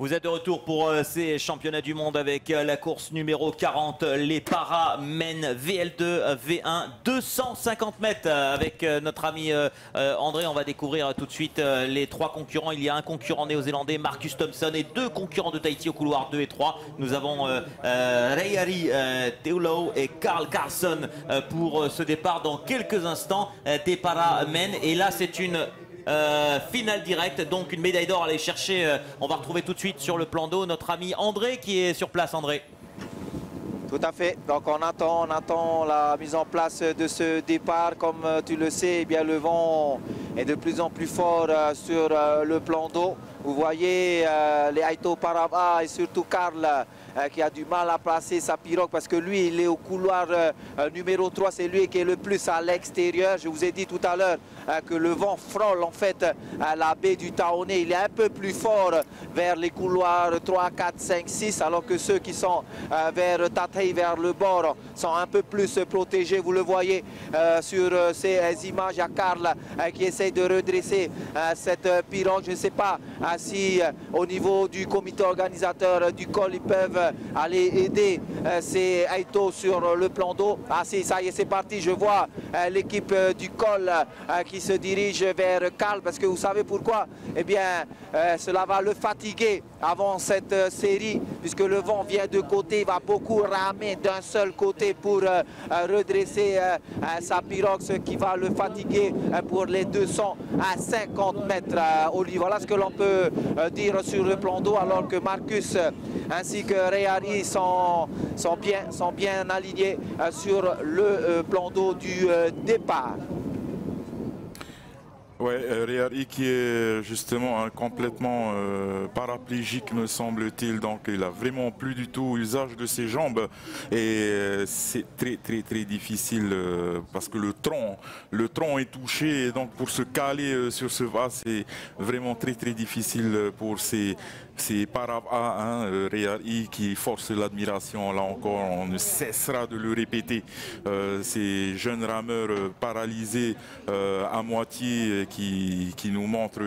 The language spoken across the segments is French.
Vous êtes de retour pour ces championnats du monde avec la course numéro 40, les Para-Men VL2 V1, 250 mètres avec notre ami André. On va découvrir tout de suite les trois concurrents. Il y a un concurrent néo-zélandais, Marcus Thompson, et deux concurrents de Tahiti au couloir 2 et 3. Nous avons Rayari Teulao et Carl Carlson pour ce départ dans quelques instants des Para-Men. Et là, c'est une finale directe, donc une médaille d'or à aller chercher. On va retrouver tout de suite sur le plan d'eau notre ami André qui est sur place. André. Tout à fait, donc on attend la mise en place de ce départ. Comme tu le sais, eh bien, le vent est de plus en plus fort sur le plan d'eau. Vous voyez les Aito Parava et surtout Carl qui a du mal à placer sa pirogue parce que lui il est au couloir numéro 3, c'est lui qui est le plus à l'extérieur. Je vous ai dit tout à l'heure que le vent frôle en fait la baie du Taoné. Il est un peu plus fort vers les couloirs 3, 4, 5, 6 alors que ceux qui sont vers Tatei, vers le bord, sont un peu plus protégés. Vous le voyez sur ces images, il y a Carl qui essaye de redresser cette pirogue. Je ne sais pas si au niveau du comité organisateur du col ils peuvent aller aider ces Aito sur le plan d'eau. Ah si, ça y est, c'est parti. Je vois l'équipe du col qui se dirige vers Carl parce que vous savez pourquoi? Eh bien, cela va le fatiguer avant cette série puisque le vent vient de côté. Il va beaucoup ramer d'un seul côté pour redresser sa pirogue, ce qui va le fatiguer pour les 250 mètres. Olivier, voilà ce que l'on peut dire sur le plan d'eau, alors que Marcus ainsi que Rayari sont bien alignés sur le plan d'eau du départ. Ouais, Rayari qui est justement complètement paraplégique me semble-t-il, donc il a vraiment plus du tout usage de ses jambes et c'est très difficile parce que le tronc est touché et donc pour se caler sur ce vase c'est vraiment très difficile pour ces Parava, hein, Rayari qui force l'admiration. Là encore on ne cessera de le répéter, ces jeunes rameurs paralysés à moitié qui nous montre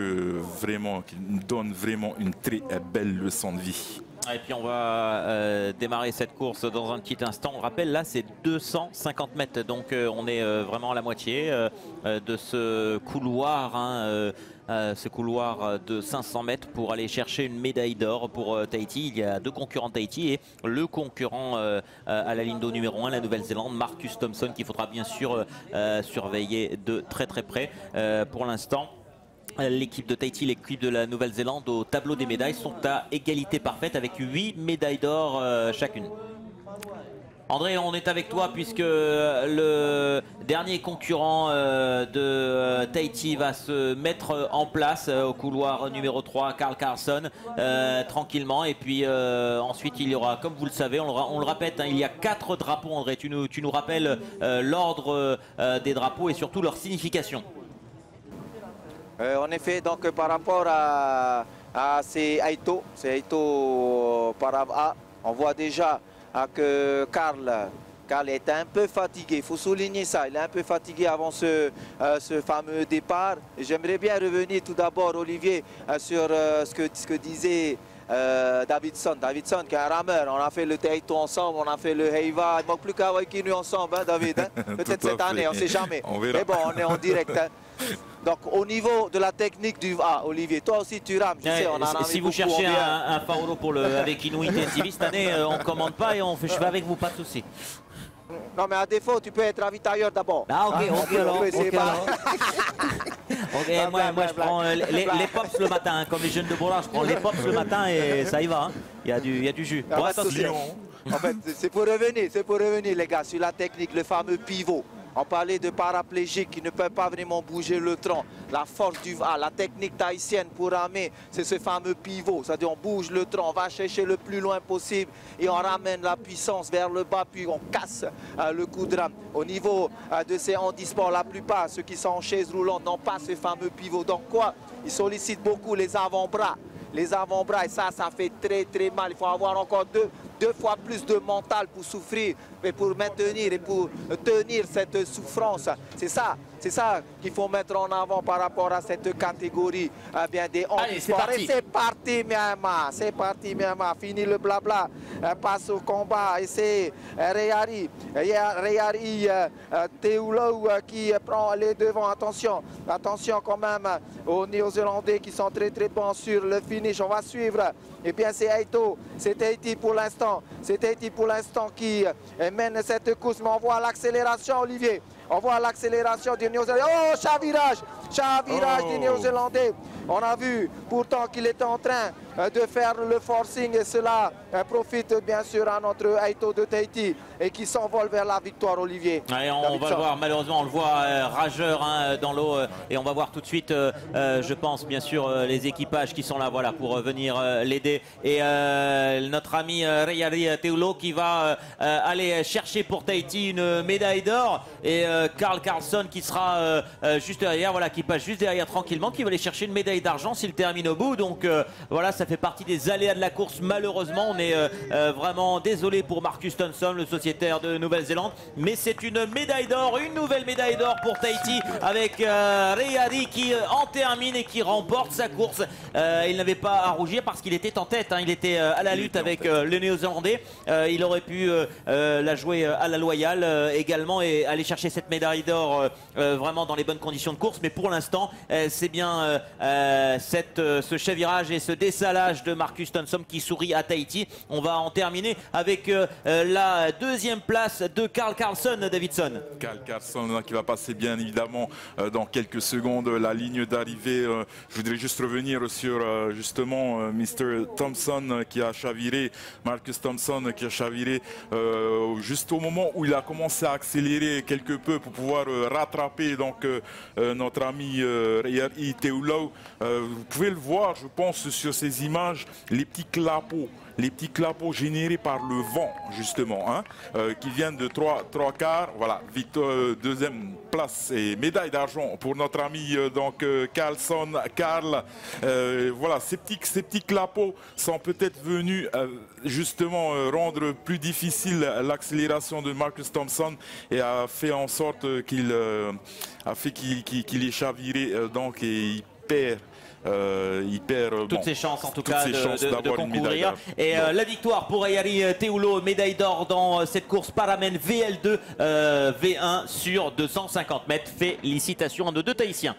vraiment, qui nous donne vraiment une très belle leçon de vie. Et puis on va démarrer cette course dans un petit instant. On rappelle, là c'est 250 mètres, donc on est vraiment à la moitié de ce couloir, hein, ce couloir de 500 mètres pour aller chercher une médaille d'or pour Tahiti. Il y a deux concurrents de Tahiti et le concurrent à la ligne d'eau numéro 1, la Nouvelle-Zélande, Marcus Thompson, qu'il faudra bien sûr surveiller de très près. Pour l'instant, l'équipe de Tahiti, l'équipe de la Nouvelle-Zélande au tableau des médailles sont à égalité parfaite avec 8 médailles d'or chacune. André, on est avec toi puisque le dernier concurrent de Tahiti va se mettre en place au couloir numéro 3, Carl Carlson, tranquillement. Et puis ensuite il y aura, comme vous le savez, on le répète, hein, il y a 4 drapeaux. André, tu nous rappelles l'ordre des drapeaux et surtout leur signification. En effet, donc par rapport à ces Aito Parava, on voit déjà que Carl est un peu fatigué. Il faut souligner ça, il est un peu fatigué avant ce fameux départ. J'aimerais bien revenir tout d'abord, Olivier, sur ce que disait Davidson qui est un rameur. On a fait le Taito ensemble, on a fait le Heiva. Il ne manque plus qu'à Waikinu ensemble, hein, David, hein? Peut-être cette année, on ne sait jamais. Mais bon, on est en direct. Hein. Donc au niveau de la technique du... Ah, Olivier, toi aussi tu rames, je sais, on a si vous cherchez un Fauro pour avec Inuit TV cette année, on ne commande pas et je vais avec vous, pas de souci. Non mais à défaut, tu peux être ravitailleur d'abord. Ah ok, alors. Ok, moi je prends les pops le matin, hein, comme les jeunes de Bourlard, je prends les pops le matin et ça y va, hein. Il y a du jus. Bon, attention. En fait, c'est pour revenir les gars, sur la technique, le fameux pivot. On parlait de paraplégiques qui ne peuvent pas vraiment bouger le tronc. La force du vent, la technique tahitienne pour ramer, c'est ce fameux pivot. C'est-à-dire on bouge le tronc, on va chercher le plus loin possible et on ramène la puissance vers le bas, puis on casse le coup de rame. Au niveau de ces handisports, la plupart, ceux qui sont en chaise roulante, n'ont pas ce fameux pivot. Donc quoi? Ils sollicitent beaucoup les avant-bras. Les avant-bras, et ça fait très mal. Il faut avoir encore deux fois plus de mental pour souffrir, mais pour maintenir et pour tenir cette souffrance. C'est ça C'est ça qu'il faut mettre en avant par rapport à cette catégorie bien des handisports. Et c'est parti Myanmar, c'est parti Myanmar, fini le blabla, passe au combat et c'est Rayari Teulou qui prend les devants. Attention quand même aux Néo-Zélandais qui sont très bons sur le finish. On va suivre. Et bien c'est Eito, c'est Tahiti pour l'instant. C'est Tahiti pour l'instant qui mène cette course. Mais on voit l'accélération, Olivier. On voit l'accélération des Néo-Zélandais. Oh, chavirage des Néo-Zélandais. On a vu pourtant qu'il était en train de faire le forcing et cela profite bien sûr à notre Eito de Tahiti et qui s'envole vers la victoire, Olivier. Allez, on va le voir, malheureusement on le voit rageur dans l'eau et on va voir tout de suite je pense bien sûr les équipages qui sont là voilà, pour venir l'aider et notre ami Rayari Teulou qui va aller chercher pour Tahiti une médaille d'or et Carl Carlson qui sera juste derrière, voilà, qui passe juste derrière tranquillement, qui va aller chercher une médaille d'argent s'il termine au bout. Donc voilà, ça fait partie des aléas de la course. Malheureusement, on est vraiment désolé pour Marcus Thompson, le sociétaire de Nouvelle-Zélande, mais c'est une médaille d'or, une nouvelle médaille d'or pour Tahiti avec Rayari qui en termine et qui remporte sa course. Il n'avait pas à rougir parce qu'il était en tête, hein. Il était à la lutte avec le Néo-Zélandais. Il aurait pu la jouer à la loyale également et aller chercher cette médaille d'or vraiment dans les bonnes conditions de course, mais pour l'instant c'est bien ce chavirage et ce dessalage de Marcus Thompson qui sourit à Tahiti. On va en terminer avec la deuxième place de Carl Carlson, Davidson. Carl Carlson qui va passer bien évidemment dans quelques secondes la ligne d'arrivée. Je voudrais juste revenir sur justement Mr. Thompson qui a chaviré, Marcus Thompson qui a chaviré juste au moment où il a commencé à accélérer quelque peu pour pouvoir rattraper donc notre ami Rayari Teulou. Vous pouvez le voir, je pense, sur ces images, les petits clapots générés par le vent justement, hein, qui viennent de trois quarts. Voilà, deuxième place et médaille d'argent pour notre ami donc Carl. Voilà, ces petits clapots sont peut-être venus justement rendre plus difficile l'accélération de Marcus Thompson et a fait en sorte qu'il est chaviré donc et il perd toutes ses chances en tout cas de concourir. Et la victoire pour Rayari Teulou, médaille d'or dans cette course Paramène VL2 V1 sur 250 mètres. Félicitations à nos deux Tahitiens.